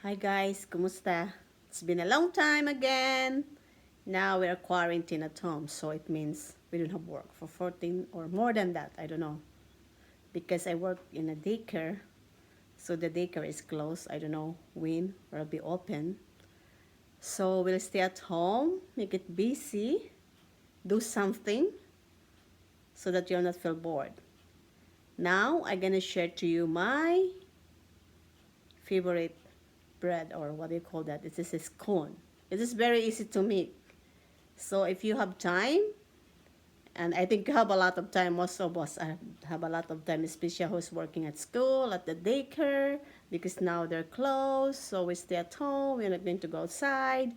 Hi guys, kumusta? It's been a long time again. Now we're quarantined at home, so it means we don't have work for 14 or more than that, I don't know. Because I work in a daycare, so the daycare is closed. I don't know when or will be open. So we'll stay at home, make it busy, do something so that you'll not feel bored. Now I'm gonna share to you my favorite bread, or what do you call that? This is a scone. It is very easy to make. So if you have time, and I think you have a lot of time, most of us have a lot of time, especially who's working at school, at the daycare, because now they're closed, so we stay at home, we're not going to go outside.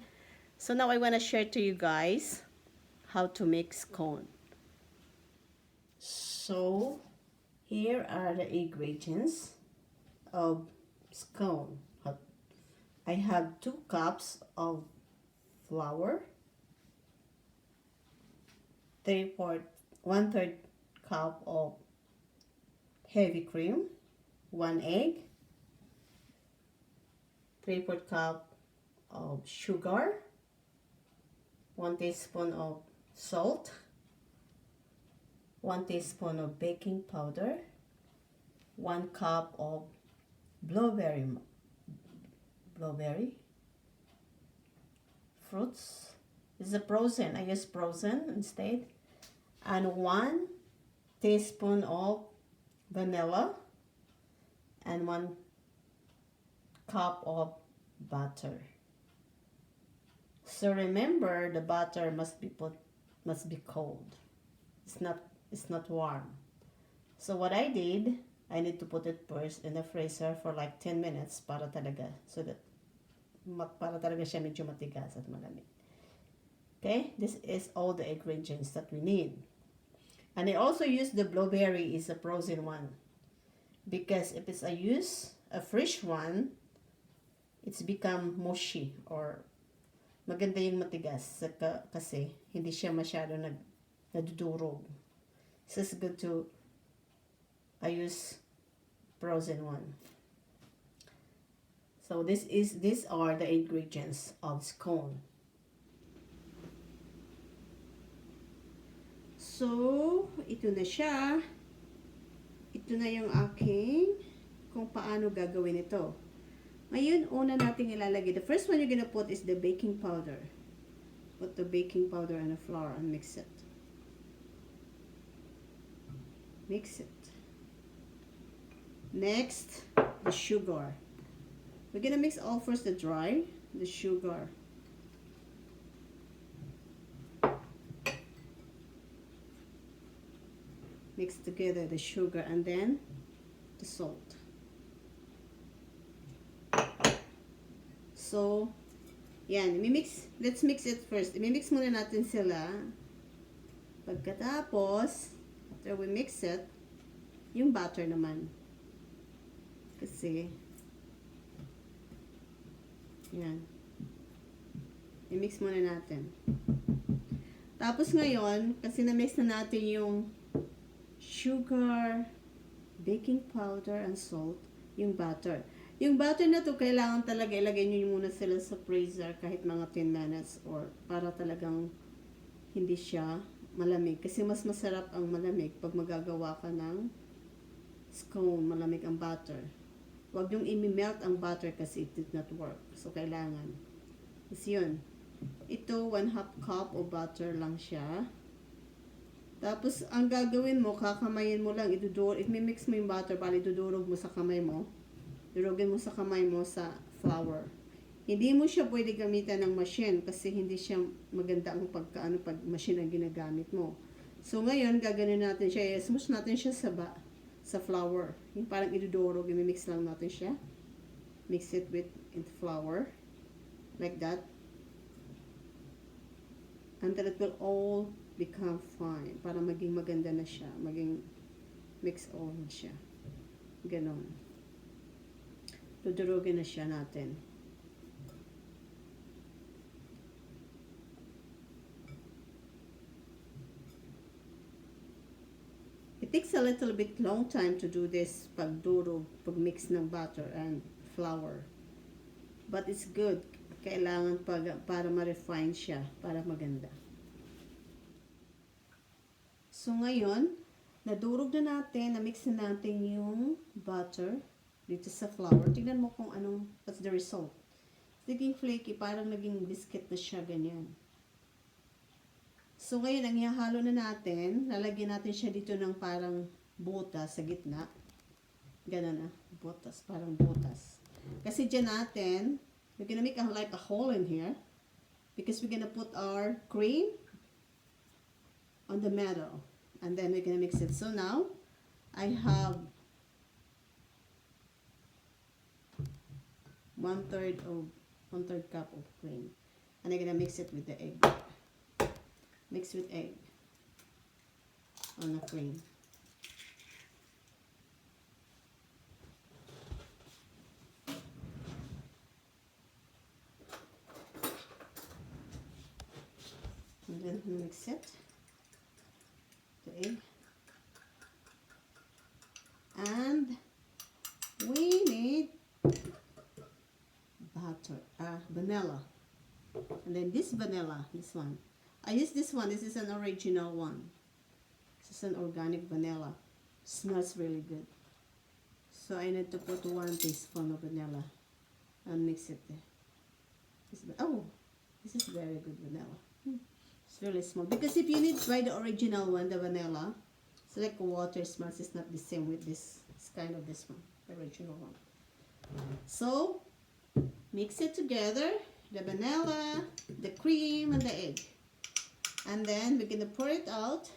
So now I want to share to you guys how to make scone. So here are the ingredients of scone. I have 2 cups of flour, 1/3 cup of heavy cream, 1 egg, 3/4 cup of sugar, 1 teaspoon of salt, 1 teaspoon of baking powder, 1 cup of blueberry fruits. This is a frozen. I use frozen instead. And 1 teaspoon of vanilla and 1 cup of butter. So remember, the butter must be cold. It's not warm. So what I did, I need to put it first in the freezer for like 10 minutes para talaga, so that para talaga siya medyo matigas at malamig. Okay, this is all the ingredients that we need. And I also use the blueberry, is a frozen one, because if it's a fresh one, it's become mushy, or maganda yung matigas kasi hindi siya masyado nadudurog. So it's good to I use frozen one. So these are the ingredients of scone. So ito na siya. Ito na yung aking kung paano gagawin ito. Ngayon, una nating ilalagay. The first one you're gonna put is the baking powder. Put the baking powder and the flour and mix it. Mix it. Next, the sugar. We're gonna mix all first the sugar. Mix together the sugar and then the salt. So, yan, let's mix it first. I-mix muna natin sila. Pagkatapos, after we mix it, yung butter naman. Kasi, yan. I-mix muna natin. Tapos ngayon, kasi na-mix na natin yung sugar, baking powder, and salt, yung butter. Yung butter na to, kailangan talaga ilagay nyo muna sila sa freezer kahit mga 10 minutes or para talagang hindi siya malamig. Kasi mas masarap ang malamig pag magagawa ka ng scone, malamig ang butter. Huwag yung i-melt ang butter kasi it did not work. So, kailangan. Kasi yun. Ito, 1/2 cup of butter lang siya. Tapos, ang gagawin mo, kakamayin mo lang, i-mix mo yung butter, bali idudurog mo sa kamay mo. Durugin mo sa kamay mo sa flour. Hindi mo siya pwede gamitan ng machine kasi hindi siya maganda ang pag machine ang ginagamit mo. So, ngayon, gaganin natin siya. I-smush natin siya sa flour. Yung parang idudurog, i-mix lang natin siya. Mix it with flour. Like that. Until it will all become fine. Para maging maganda na siya. Maging mix all na siya. Ganon. Dudurugin na siya natin. It takes a little bit long time to do this pagdurog, pagmix ng butter and flour. But it's good. Kailangan para ma-refine siya, para maganda. So ngayon, nadurog na natin, na-mix na natin yung butter dito sa flour. Tingnan mo kung what's the result. Naging flaky, parang naging biscuit na siya, ganyan. So ngayon, ang ihahalo na natin, lalagyan natin siya dito ng parang butas sa gitna. Ganun na, butas, parang butas. Kasi dyan natin, we're gonna make like a hole in here because we're gonna put our cream on the middle. And then we're gonna mix it. So now, I have 1/3 cup of cream. And I'm gonna mix it with the egg. Mix with egg on the cream. And then mix it. The egg. And we need vanilla. And then this vanilla, this one. I use this one. This is an original one. This is an organic vanilla. Smells really good. So I need to put 1 teaspoon of vanilla and mix it there. This is very good vanilla. It's really small. Because if you need to buy the original one, the vanilla, it's like water smells. It's not the same with this. It's kind of this one, the original one. So mix it together, the vanilla, the cream, and the egg. And then we're going to pour it out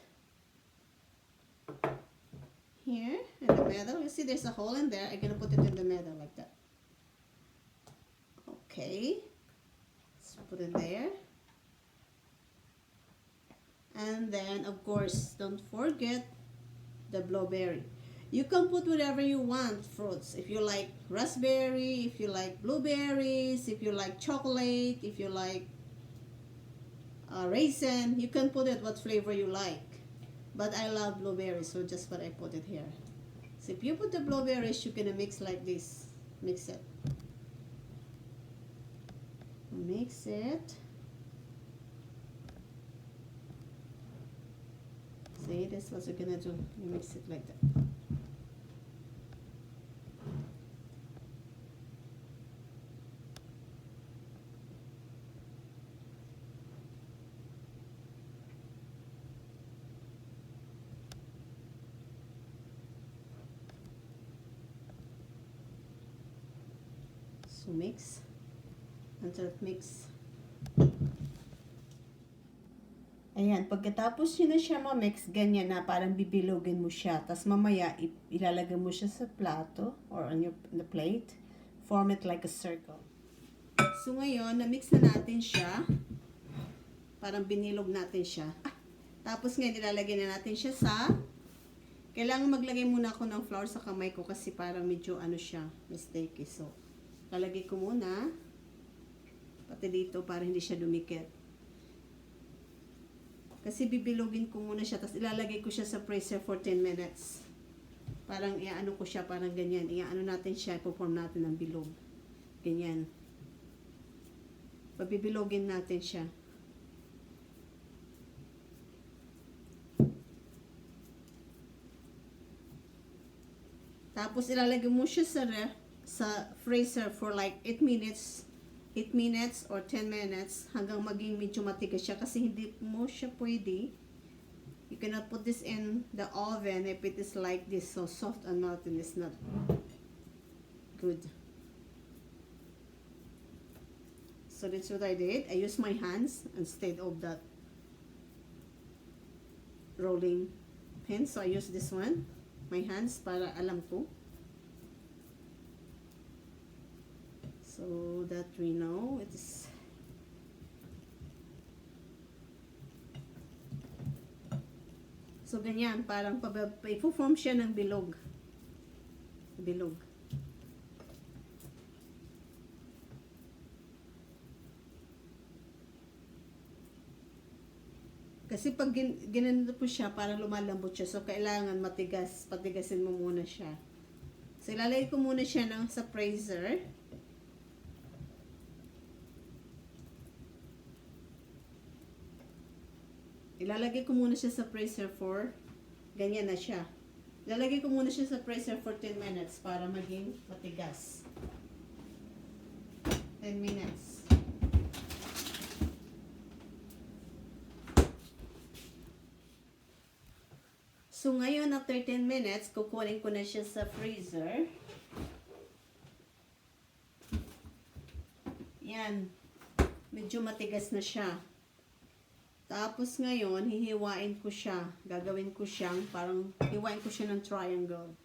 here in the middle. You see there's a hole in there. I'm going to put it in the middle like that. Okay. Let's put it there. And then, of course, don't forget the blueberry. You can put whatever you want, fruits. If you like raspberry, if you like blueberries, if you like chocolate, if you like raisin, you can put it what flavor you like. But I love blueberries, so just what I put it here. So if you put the blueberries, you're gonna mix like this. Mix it. Mix it. See, this is what you're gonna do. You mix it like that. So mix until it mix. Ayan, pagkatapos nyo na siya ma-mix, ganyan na, parang bibilogin mo siya. Tapos mamaya, ilalagay mo siya sa plato or on the plate. Form it like a circle. So ngayon, na-mix na natin siya. Parang binilog natin siya. Tapos ngayon, ilalagay na natin siya sa... Kailangan maglagay muna ako ng flour sa kamay ko kasi parang medyo siya, mistaken. So, lalagay ko muna. Pati dito, para hindi siya dumikit. Kasi bibilogin ko muna siya, tapos ilalagay ko siya sa freezer for 10 minutes. Parang iaano ko siya, parang ganyan. Iaano natin siya, ipoform natin ng bilog. Ganyan. Pabibilogin natin siya. Tapos ilalagay mo siya sa freezer for like 8 minutes or 10 minutes hanggang maging medyo matigas siya kasi hindi mo siya pwede. You cannot put this in the oven if it is like this, so soft and melting is not good. So that's what I did. I used my hands instead of that rolling pin. So I used this one, my hands, para alam ko. So that we know it is. So ganyan, parang ipo-form siya ng bilog. Bilog. Kasi pag ginanito po siya, parang lumalambot siya. So kailangan matigas, patigasin mo muna siya. So ilalagay ko muna siya sa freezer. Ilalagay ko muna siya sa freezer for, ganyan na siya. Ilalagay ko muna siya sa freezer for 10 minutes para maging matigas. 10 minutes. So, ngayon, after 10 minutes, kukunin ko na siya sa freezer. Yan. Medyo matigas na siya. Tapos ngayon, hihiwain ko siya. Gagawin ko siyang, parang, hiwain ko siya ng triangle.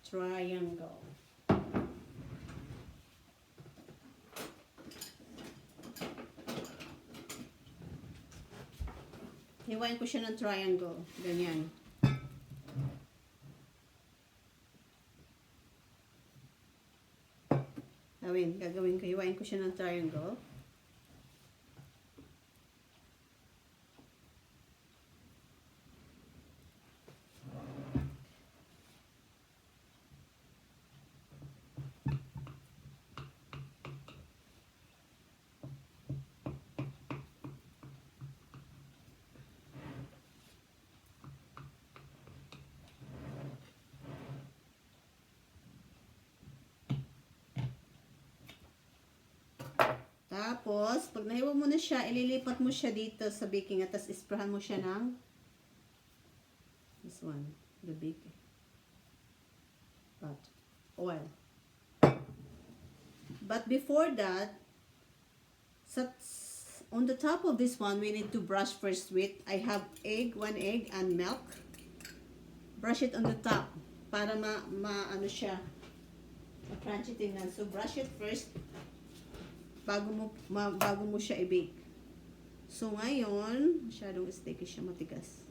Triangle. Hiwain ko siya ng triangle. Ganyan. Gagawin ko. Hiwain ko siya ng triangle. Tapos, pag nahiwa mo na siya, ililipat mo siya dito sa baking at tapos isprahan mo siya ng this one, the baking pot, oil. But before that, on the top of this one, we need to brush first with, I have one egg and milk. Brush it on the top para ano siya, ma-crunchy tingnan. So, brush it first bago mo siya i-bake. So, ngayon, masyadong sticky siya, matigas.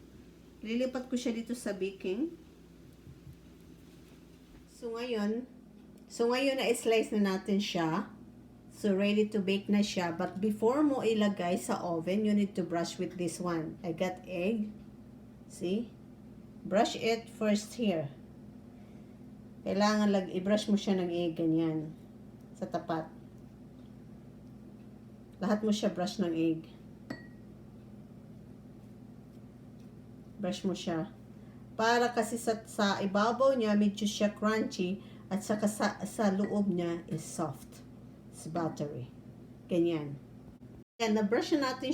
Lilipat ko siya dito sa baking. So, ngayon na-slice na natin siya. So, ready to bake na siya. But before mo ilagay sa oven, you need to brush with this one. I got egg. See? Brush it first here. Kailangan i-brush mo siya ng egg, ganyan. Sa tapat. Lahat mo siya brush ng egg. Brush mo siya. Para kasi sa ibabaw niya, medyo siya crunchy. At saka sa loob niya is soft. It's buttery. Ganyan. Ayan, na-brush na natin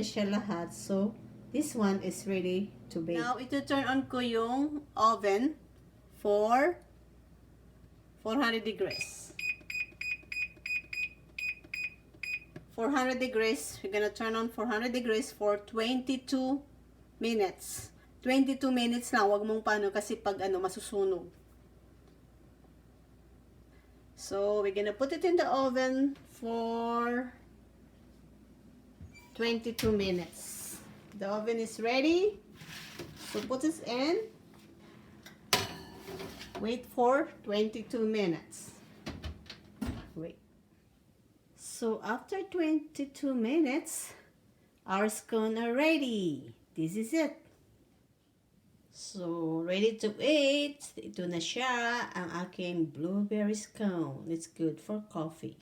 siya lahat. So, this one is ready to bake. Now, ito turn on ko yung oven for 400 degrees. 400 degrees. We're gonna turn on 400 degrees for 22 minutes. 22 minutes lang. Huwag mong paano kasi pag masusunog. So, we're gonna put it in the oven for 22 minutes. The oven is ready. So, put this in. Wait for 22 minutes. Wait. So, after 22 minutes, our scone are ready. This is it. So, ready to eat. Ito na siya, ang aking blueberry scone. It's good for coffee.